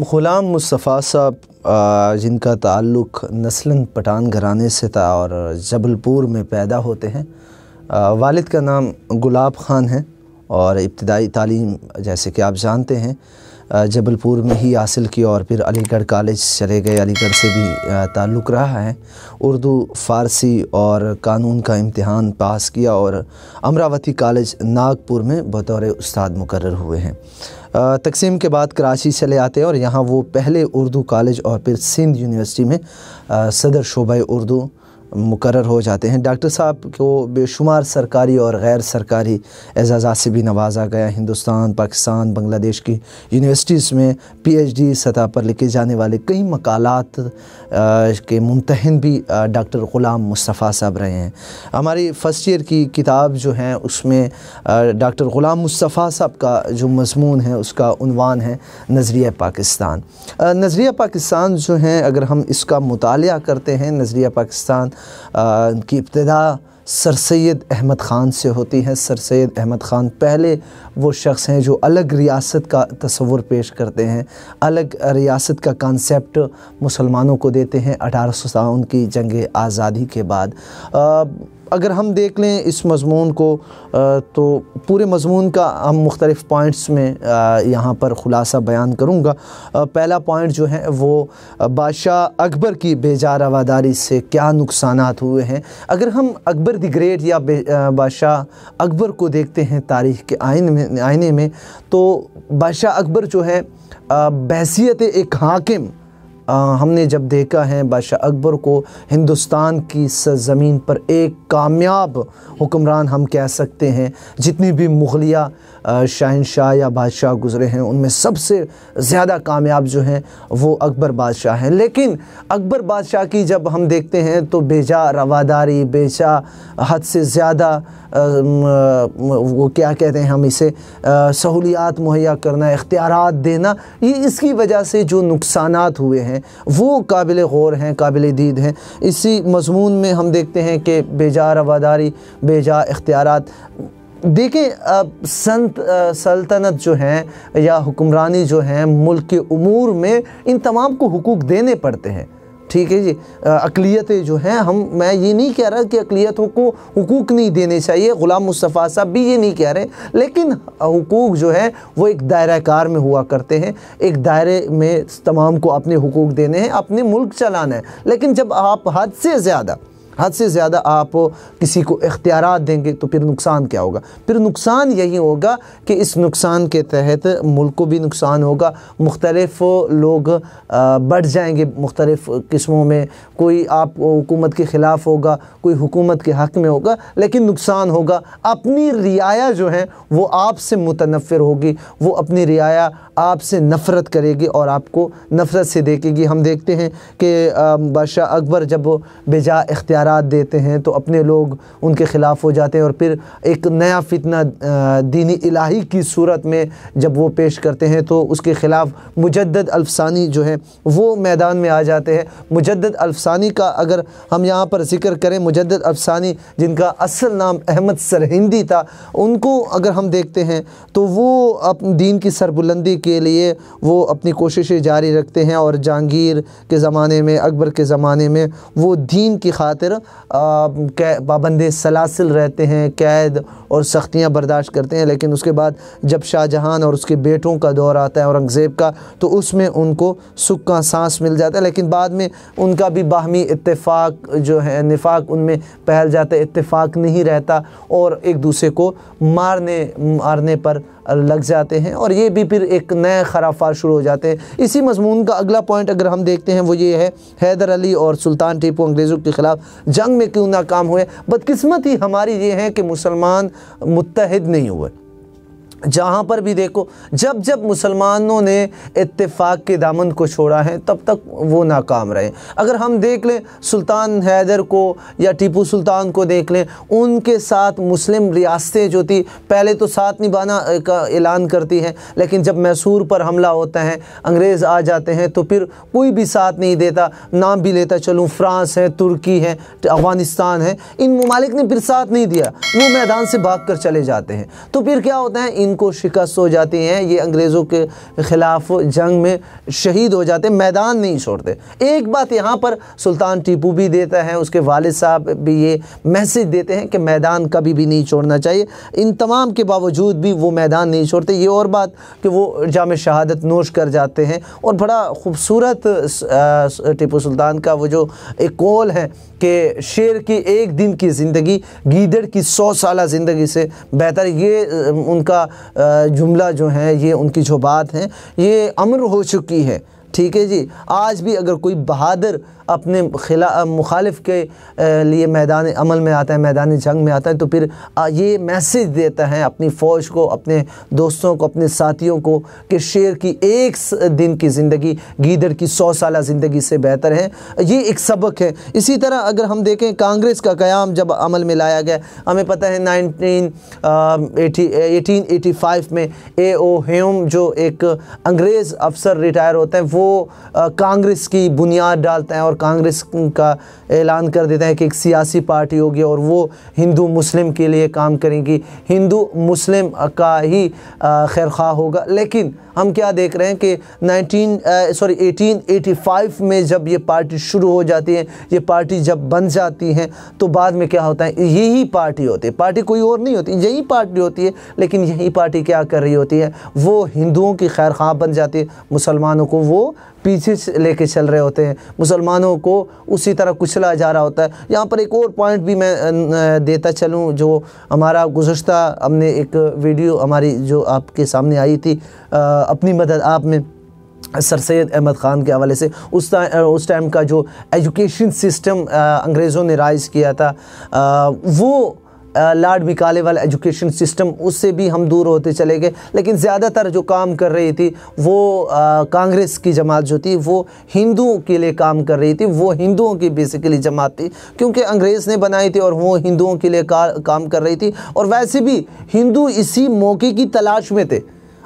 ग़ुलाम मुस्तफ़ा साहब जिनका ताल्लुक़ नस्लन पठान घराने से था और जबलपुर में पैदा होते हैं। वालिद का नाम गुलाब ख़ान है और इब्तिदाई तालीम जैसे कि आप जानते हैं जबलपुर में ही हासिल की और फिर अलीगढ़ कॉलेज चले गए। अलीगढ़ से भी ताल्लुक़ रहा है। उर्दू, फ़ारसी और कानून का इम्तिहान पास किया और अमरावती कॉलेज नागपुर में बतौर उस्ताद मुकर्रर हुए हैं। तकसीम के बाद कराची चले आते हैं और यहाँ वो पहले उर्दू कॉलेज और फिर सिंध यूनिवर्सिटी में सदर शोबा उर्दू मुकर्रर हो जाते हैं। डॉक्टर साहब को बेशुमार सरकारी और गैर सरकारी एजाज़ात से भी नवाजा गया। हिंदुस्तान, पाकिस्तान, बांग्लादेश की यूनिवर्सिटीज़ में PhD सतह पर लिखे जाने वाले कई मकालात के मुमतहिन भी डॉक्टर ग़ुलाम मुस्तफ़ा साहब रहे हैं। हमारी फ़र्स्ट ईयर की किताब जो है उसमें डॉक्टर ग़ुलाम मुस्तफ़ा साहब का जो मज़मून है उसका उन्वान है नज़रिया पाकिस्तान। नज़रिया पाकिस्तान जो है अगर हम इसका मुतालिया करते हैं, नज़रिया पाकिस्तान की इब्तिदा सर सैयद अहमद ख़ान से होती है। सर सैयद अहमद ख़ान पहले वो शख्स हैं जो अलग रियासत का तस्वुर पेश करते हैं, अलग रियासत का कांसेप्ट मुसलमानों को देते हैं 1857 की जंग आज़ादी के बाद। अगर हम देख लें इस मज़मून को तो पूरे मज़मून का हम मुख्तलिफ़ पॉइंट्स में यहाँ पर ख़ुलासा बयान करूँगा। पहला पॉइंट जो है वो बादशाह अकबर की बेजा रवादारी से क्या नुकसानात हुए हैं। अगर हम अकबर द ग्रेट या बादशाह अकबर को देखते हैं तारीख़ के आईने में तो बादशाह अकबर जो है बहैसियत एक हाकिम हमने जब देखा है बादशाह अकबर को हिंदुस्तान की सरज़मीन पर एक कामयाब हुक्मरान हम कह सकते हैं। जितनी भी मुग़लिया शहंशाह या बादशाह गुज़रे हैं उनमें सबसे ज़्यादा कामयाब जो हैं वो अकबर बादशाह हैं। लेकिन अकबर बादशाह की जब हम देखते हैं तो बेजा रवादारी, बेजा हद से ज़्यादा वो क्या कहते हैं हम इसे सहूलियात मुहैया करना, इख्तियारात देना, ये इसकी वजह से जो नुकसानात हुए हैं वो काबिल गौर हैं, काबिल दीद हैं। इसी मज़मून में हम देखते हैं कि बेजा रवादारी, बेजा इख्तियारात देखें सल्तनत जो हैं या हुक्मरानी जो हैं मुल्क के उमूर में इन तमाम को हुकूक देने पड़ते हैं। ठीक है जी, अक़लियतें जो हैं मैं ये नहीं कह रहा कि अक़लियतों को हुकूक नहीं देने चाहिए, ग़ुलाम मुस्तफ़ा साहब भी ये नहीं कह रहे, लेकिन हुकूक जो है वो एक दायरा कार में हुआ करते हैं। एक दायरे में तमाम को अपने हुकूक देने हैं, अपने मुल्क चलाना है। लेकिन जब आप हद से ज़्यादा आप किसी को इख्तियारात देंगे तो फिर नुकसान क्या होगा? फिर नुकसान यही होगा कि इस नुकसान के तहत मुल्क को भी नुकसान होगा, मुख्तलिफ़ लोग बढ़ जाएंगे मुख्तलिफ़ किस्मों में। कोई आप हुकूमत के ख़िलाफ़ होगा, कोई हुकूमत के हक़ में होगा, लेकिन नुकसान होगा। अपनी रियाया जो है वो आपसे मुतनफ़िर होगी, वो अपनी रियाया आपसे नफ़रत करेगी और आपको नफ़रत से देखेगी। हम देखते हैं कि बादशाह अकबर जब बेजा इख्तियारात देते हैं तो अपने लोग उनके ख़िलाफ़ हो जाते हैं और फिर एक नया फितना दीनी इलाही की सूरत में जब वो पेश करते हैं तो उसके ख़िलाफ़ मुजद्दद अल्फ़सानी जो है वो मैदान में आ जाते हैं। मुजद्दद अल्फ़सानी का अगर हम यहाँ पर ज़िक्र करें, मुजद्दद अल्फ़सानी जिनका असल नाम अहमद सरहिंदी था, उनको अगर हम देखते हैं तो वो अपने दीन की सरबुलंदी के लिए वो अपनी कोशिशें जारी रखते हैं और जहांगीर के ज़माने में, अकबर के ज़माने में वो दीन की खातिर पाबंदे सलासिल रहते हैं, कैद और सख्तियाँ बर्दाश्त करते हैं। लेकिन उसके बाद जब शाहजहां और उसके बेटों का दौर आता है औरंगज़ेब का, तो उसमें उनको सुख का सांस मिल जाता है। लेकिन बाद में उनका भी बाहमी इत्तेफाक जो है, निफाक उनमें फैल जाता है, इत्तेफाक नहीं रहता और एक दूसरे को मारने पर लग जाते हैं और ये भी फिर एक नए खराफात शुरू हो जाते हैं। इसी मज़मून का अगला पॉइंट अगर हम देखते हैं वो ये है, हैदर अली और सुल्तान टीपू अंग्रेज़ों के ख़िलाफ़ जंग में क्यों नाकाम हुए। बदकिस्मती हमारी ये है कि मुसलमान मुत्तहिद नहीं हुए। जहाँ पर भी देखो, जब जब मुसलमानों ने इत्तेफाक के दामन को छोड़ा है तब तक वो नाकाम रहे। अगर हम देख लें सुल्तान हैदर को या टीपू सुल्तान को देख लें, उनके साथ मुस्लिम रियासतें जो थी पहले तो साथ निभाना का ऐलान करती हैं, लेकिन जब मैसूर पर हमला होता है, अंग्रेज़ आ जाते हैं तो फिर कोई भी साथ नहीं देता। नाम भी लेता चलूँ, फ़्रांस है, तुर्की है, अफ़गानिस्तान है, इन ममालिक ने फिर साथ नहीं दिया, वो मैदान से भाग कर चले जाते हैं। तो फिर क्या होता है, इनको शिकस्त हो जाती हैं, ये अंग्रेज़ों के ख़िलाफ़ जंग में शहीद हो जाते, मैदान नहीं छोड़ते। एक बात यहाँ पर सुल्तान टीपू भी देता है, उसके वालिद साहब भी ये मैसेज देते हैं कि मैदान कभी भी नहीं छोड़ना चाहिए। इन तमाम के बावजूद भी वो मैदान नहीं छोड़ते। ये और बात कि वो जाम शहादत नोश कर जाते हैं। और बड़ा ख़ूबसूरत टीपू सुल्तान का वो जो एक कौल है कि शेर की एक दिन की ज़िंदगी गीदड़ की 100 साल ज़िंदगी से बेहतर, ये उनका जुमला जो है, ये उनकी जो बात है, ये अमर हो चुकी है। ठीक है जी। आज भी अगर कोई बहादुर अपने मुखालिफ के लिए मैदान अमल में आता है, मैदान जंग में आता है, तो फिर ये मैसेज देता है अपनी फ़ौज को, अपने दोस्तों को, अपने साथियों को कि शेर की एक दिन की ज़िंदगी गीदड़ की 100 साल ज़िंदगी से बेहतर है। ये एक सबक है। इसी तरह अगर हम देखें कांग्रेस का क़याम जब अमल में लाया गया, हमें पता है 1885 में A.O. ह्यूम जो एक अंग्रेज़ अफसर रिटायर होता है, वो कांग्रेस की बुनियाद डालता है और कांग्रेस का ऐलान कर देता है कि एक सियासी पार्टी होगी और वो हिंदू मुस्लिम के लिए काम करेंगी, हिंदू मुस्लिम का ही खैरख्वाह होगा। लेकिन हम क्या देख रहे हैं कि 1885 में जब ये पार्टी शुरू हो जाती है, ये पार्टी जब बन जाती है, तो बाद में क्या होता है, यही पार्टी होती है, पार्टी कोई और नहीं होती, यही पार्टी होती है। लेकिन यही पार्टी क्या कर रही होती है, वो हिंदुओं की खैरख्वाह बन जाती है, मुसलमानों को वो पीछे लेके चल रहे होते हैं, मुसलमानों को उसी तरह कुचला जा रहा होता है। यहाँ पर एक और पॉइंट भी मैं देता चलूँ, जो हमारा गुज़श्ता हमने एक वीडियो हमारी जो आपके सामने आई थी, अपनी मदद आप में सर सैयद अहमद ख़ान के हवाले से, उस टाइम का जो एजुकेशन सिस्टम अंग्रेज़ों ने राइज़ किया था, वो लॉर्ड मिकाले वाला एजुकेशन सिस्टम, उससे भी हम दूर होते चले गए। लेकिन ज़्यादातर जो काम कर रही थी वो कांग्रेस की जमात जो थी, वो हिंदुओं के लिए काम कर रही थी, वो हिंदुओं की बेसिकली जमात थी, क्योंकि अंग्रेज़ ने बनाई थी और वो हिंदुओं के लिए काम कर रही थी। और वैसे भी हिंदू इसी मौके की तलाश में थे।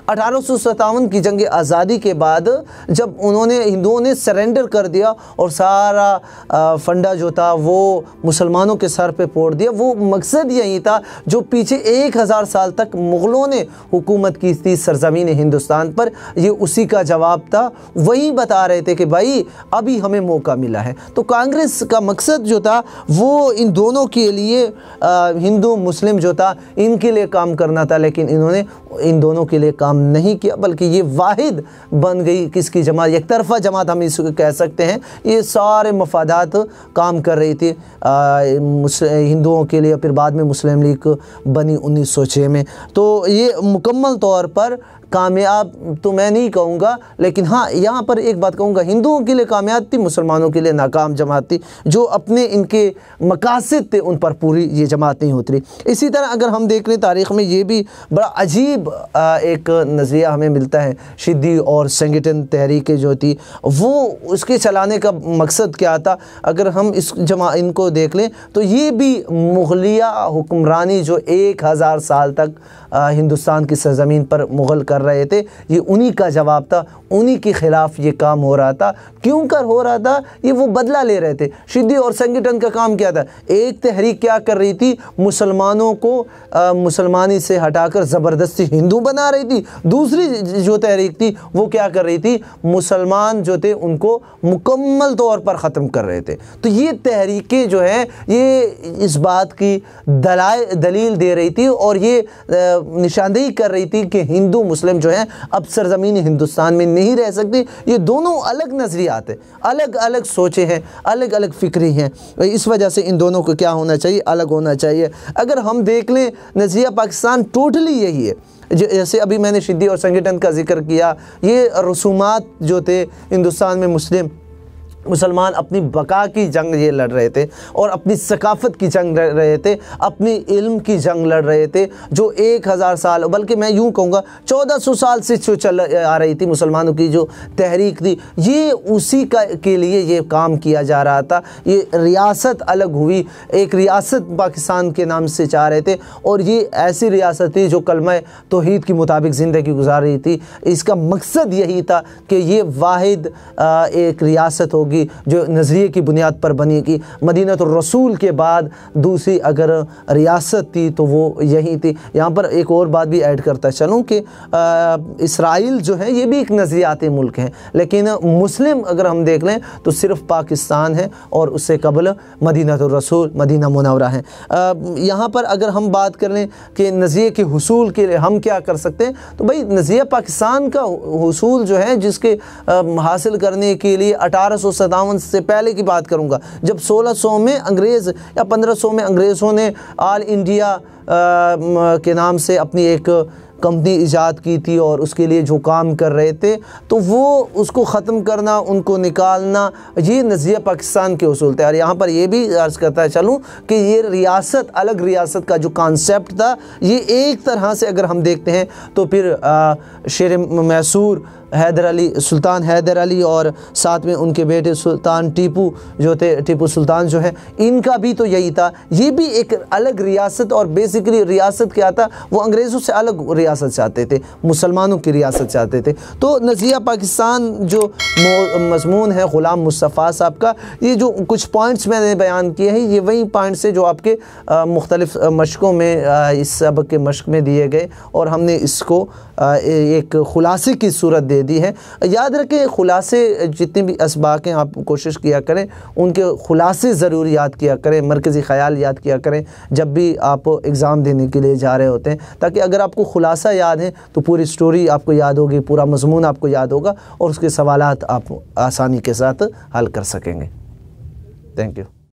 1857 की जंग आज़ादी के बाद जब हिंदुओं ने सरेंडर कर दिया और सारा फंडा जो था वो मुसलमानों के सर पे फोड़ दिया, वो मकसद यही था जो पीछे 1000 साल तक मुग़लों ने हुकूमत की थी सरज़मीन हिंदुस्तान पर, ये उसी का जवाब था। वही बता रहे थे कि भाई अभी हमें मौका मिला है। तो कांग्रेस का मकसद जो था वो इन दोनों के लिए, हिंदू मुस्लिम जो था, इनके लिए काम करना था। लेकिन इन्होंने इन दोनों के लिए काम नहीं किया, बल्कि ये वाहिद बन गई किसकी जमात, एक तरफा जमात हम इसको कह सकते हैं। ये सारे मफादात काम कर रही थी हिंदुओं के लिए। फिर बाद में मुस्लिम लीग बनी 1906 में। तो ये मुकम्मल तौर पर कामयाब तो मैं नहीं कहूँगा, लेकिन हाँ यहाँ पर एक बात कहूँगा, हिंदुओं के लिए कामयाब थी, मुसलमानों के लिए नाकाम जमात थी। जो अपने इनके मकासद थे उन पर पूरी ये जमात नहीं होती। इसी तरह अगर हम देख लें तारीख़ में, ये भी बड़ा अजीब एक नज़रिया हमें मिलता है। शिद्दी और संगठन तहरीकें जो थी, वो उसके चलाने का मकसद क्या था, अगर हम इनको देख लें तो ये भी मुग़लिया हुक्मरानी जो 1000 साल तक हिंदुस्तान की सरज़मीन पर मुग़ल कर रहे थे, ये उन्हीं का जवाब था, उन्हीं के ख़िलाफ़ ये काम हो रहा था। क्यों कर हो रहा था, ये वो बदला ले रहे थे। शिद्दी और संगठन का काम क्या था, एक तहरीक क्या कर रही थी, मुसलमानों को मुसलमानी से हटाकर ज़बरदस्ती हिंदू बना रही थी। दूसरी जो तहरीक थी वो क्या कर रही थी, मुसलमान जो थे उनको मुकम्मल तौर पर ख़त्म कर रहे थे। तो ये तहरीकें जो है ये इस बात की दलील दे रही थी और ये निशानदेही कर रही थी कि हिंदू मुस्लिम जो हैं अब सरज़मीन हिंदुस्तान में नहीं रह सकते। ये दोनों अलग नज़रियात हैं, अलग अलग सोचें हैं, अलग अलग फ़िक्री हैं। इस वजह से इन दोनों को क्या होना चाहिए, अलग होना चाहिए। अगर हम देख लें नज़रिया पाकिस्तान टोटली यही है। जैसे अभी मैंने शिद्दी और संगठन का जिक्र किया, ये रसूमात जो थे हिंदुस्तान में मुसलमान अपनी बका की जंग ये लड़ रहे थे और अपनी सकाफ़त की जंग लड़ रहे थे, अपनी इल्म की जंग लड़ रहे थे, जो 1000 साल, बल्कि मैं यूँ कहूँगा 1400 साल से जो चल आ रही थी मुसलमानों की जो तहरीक थी, ये उसी के लिए ये काम किया जा रहा था। ये रियासत अलग हुई, एक रियासत पाकिस्तान के नाम से चाह रहे थे और ये ऐसी रियासत थी जो कलमा तौहीद के मुताबिक ज़िंदगी गुजार रही थी। इसका मकसद यही था कि ये वाहिद एक रियासत होगी होगी जो नज़रिए की बुनियाद पर बनी कि मदीनतुर रसूल के बाद दूसरी अगर रियासत थी तो वो यही थी। यहाँ पर एक और बात भी ऐड करता चलूँ कि इसराइल जो है ये भी एक नज़रियाती मुल्क है, लेकिन मुस्लिम अगर हम देख लें तो सिर्फ पाकिस्तान है और उससे कबल मदीनतुर रसूल मदीना मुनव्वरा है। यहाँ पर अगर हम बात कर लें कि नज़रिए के हुसूल के लिए हम क्या कर सकते हैं, तो भाई नज़रिया पाकिस्तान का हुसूल जो है जिसके हासिल करने के लिए 1857 से पहले की बात करूँगा, जब 1600 में अंग्रेज़ या 1500 में अंग्रेज़ों ने ऑल इंडिया के नाम से अपनी एक कंपनी इजाद की थी और उसके लिए जो काम कर रहे थे तो वो उसको ख़त्म करना, उनको निकालना, ये नज़रिया पाकिस्तान के उसूल थे। और यहाँ पर ये भी अर्ज़ करता चलूँ कि ये रियासत, अलग रियासत का जो कॉन्सेप्ट था, ये एक तरह से अगर हम देखते हैं तो फिर शेर मैसूर हैदर अली, सुल्तान हैदर अली और साथ में उनके बेटे सुल्तान टीपू जो थे, टीपू सुल्तान जो है, इनका भी तो यही था। ये भी एक अलग रियासत, और बेसिकली रियासत क्या था, वो अंग्रेज़ों से अलग रियासत चाहते थे, मुसलमानों की रियासत चाहते थे। तो नज़रिया पाकिस्तान जो मज़मून है ग़ुलाम मुस्तफ़ा साहब का, ये जो कुछ पॉइंट्स मैंने बयान किए हैं, ये वही पॉइंट्स है जो आपके मुख्तलिफ़ मशक़ों में इस सबक के मशक़ में दिए गए और हमने इसको एक ख़ुलासे की सूरत दे दी है। याद रखें, ख़ुलासे जितने भी असबाक हैं आप कोशिश किया करें उनके ख़ुलासे ज़रूर याद किया करें, मरकज़ी ख़याल याद किया करें जब भी आप एग्ज़ाम देने के लिए जा रहे होते हैं, ताकि अगर आपको ख़ुलासा याद है तो पूरी स्टोरी आपको याद होगी, पूरा मज़मून आपको याद होगा और उसके सवालात आप आसानी के साथ हल कर सकेंगे। Thank you.